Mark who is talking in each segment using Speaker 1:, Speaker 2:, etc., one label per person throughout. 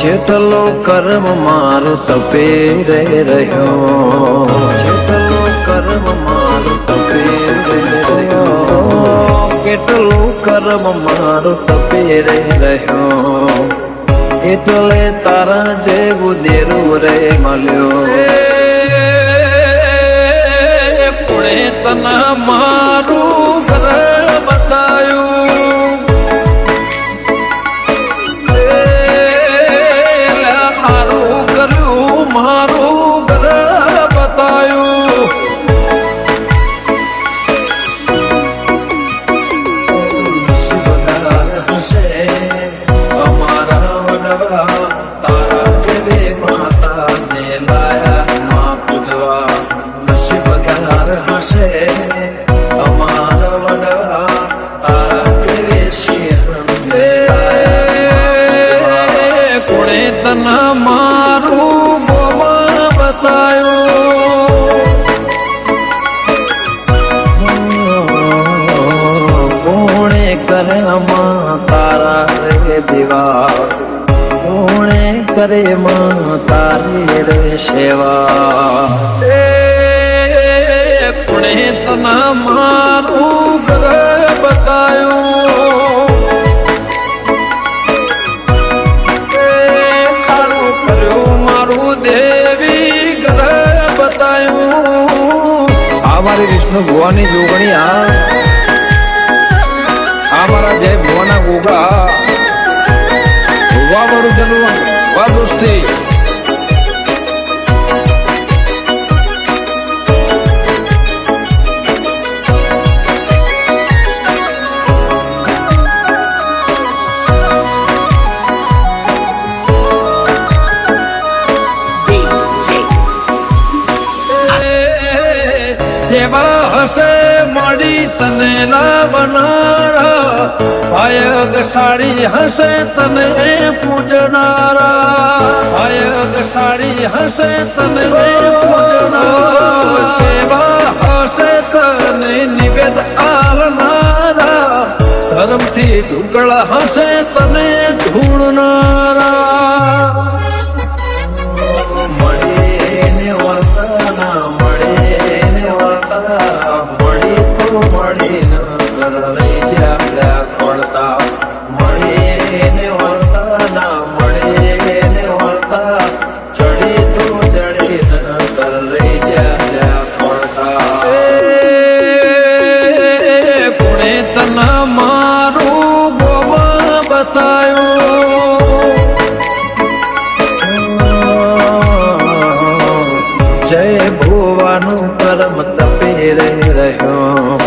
Speaker 1: જેટલો કર્મ મારો તપે રે રહ્યો, જેટલો કર્મ મારો તપે રે રહ્યો, કેટલો કર્મ મારો તપે રે રહ્યો, એટલે તારા જેવું દેરું રે મળ્યો. કોણે તના મારું ઘર બતાયું, હારું કર્યું મારું ઘર બતાયું. હશે અમારા વડવા, તારા જેવે માતાને લાયા માં પૂજવા. નસીબદાર હશે અમારા વડવા, તારા જેવે સિંહને લાયા. કોણે તના મારું ગોમાં બતાયું, કોણે કરે માં તારા રે દીવા, કોણે કરે માં તારી રે સેવા. કોણે તના મારું ઘર બતાયું, તારું કર્યું મારું દેવી ઘર બતાયું. આ મારી વિષ્ણુ ભુવાની જોગણી, આ મારા જય ભુવાના ગોગા વાવડું જનવું વા દોસ્તી. જેવા હશે મળી તને લાવનારા, ભાયગ સાડી હશે તને પૂજનારા, ભાયગ સાડી હશે તને પૂજનારા. સેવા હશે તને નિવેદ આલનારા, ધર્મથી ઢુકળા હશે તને ધૂળનારા. મળીને વર્તના મળીને વર્તા, મળી તો મળી ન રહી જ્યાં ખોળતા. મળીને વર્તા ના મળીને વર્તા, ચડી તો ચડી ન રહી જ્યાં ખોળતા. કોણે તના મારું ગોવા બતાયું, જય ભુવાનું કર્મ તપે રે રહ્યો,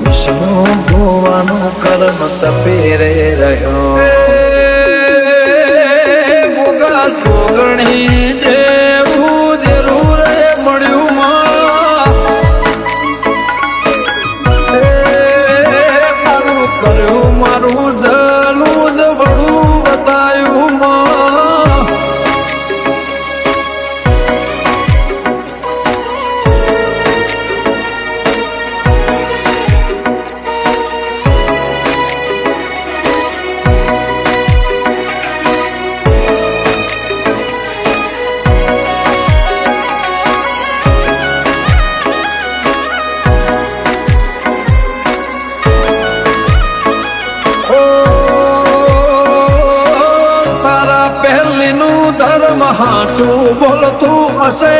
Speaker 1: વિષ્ણુ ભુવાનું કર્મ તપે રે રહ્યો. ગોગા જોગણી જેવું દેરું રે મળ્યું માં, મારું કર્યું મારું જલું જ વડું બતાયું માં. ધર્મ હાચું બોલતું હશે,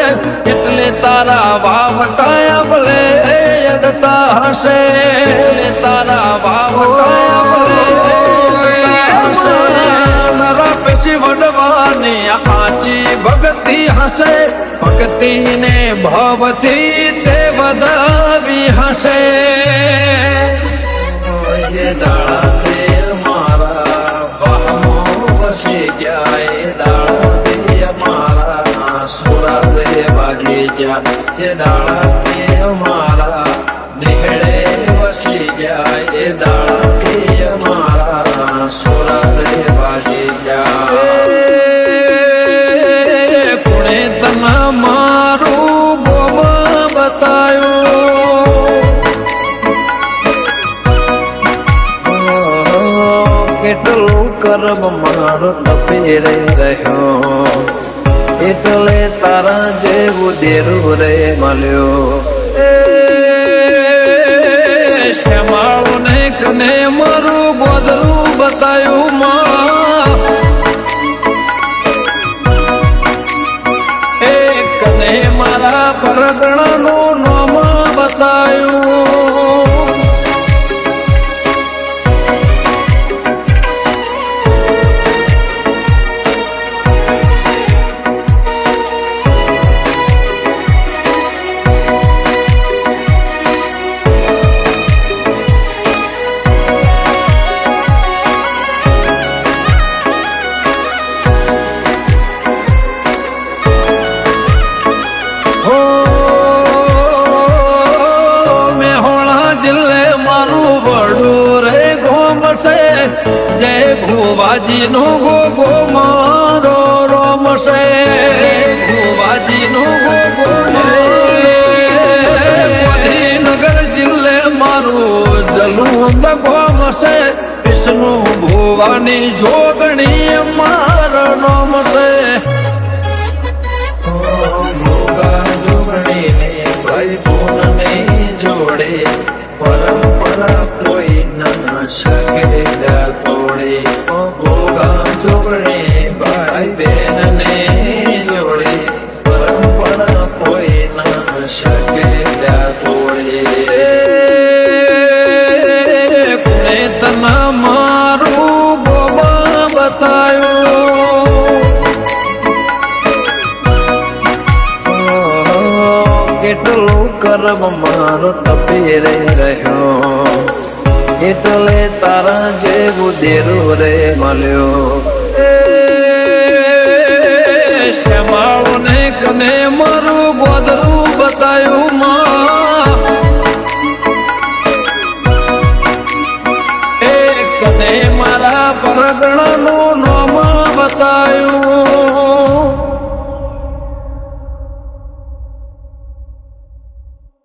Speaker 1: એટલે તારા વાવટાયા ભલે અડતા હશે, એટલે તારા વાવટાયા ભલે હશે. નરા પેશી વડવાની આચી ભક્તિ હશે, ભક્તિને ભાવથી તે વધાવી હશે. દાડા મારા વાહમો વસી જાય, દાડા મારા સુરા રે વાગી જાય. જે દાડા મારા નિહળે વસી જાય, એ દાડા મારા સુરા રે વાગી જાય. કોણે તના મારું ગોવા બતાયું, કેટલું કર્મ મારો તપે રે રહ્યો, જેવું દેરું રે મળ્યો શ્યામાળું ને કને મારું ગોદરું બતાયું માં કને મારા પરગણાનું નામ બતાયું જય ભુવાજી નો ગોગો મારો રોમશે ભુવાજી નો ગોગો ગાંધીનગર જિલ્લે મારું જલુંદ ગોમશે વિષ્ણુ ભુવાની જોગણી મારો નોમશે જોગણી ને ભાઈ બોન ને જોડે પરંપરા કોઈ ના શકે તોડે ભોગા જોડે ભાઈ બેન ને જોડે પરંપરા કોઈ ના શકે તોડે કોને તના મારું ગોબા બતાયું કેટલું કર્મ મારો તપી રહ્યો એટલે તારા જેવું દેરું રે મળ્યો શ્યામાળું ને કને મારું ગોદરું બતાયું માં કને મારા પરગણાનું નામ બતાયું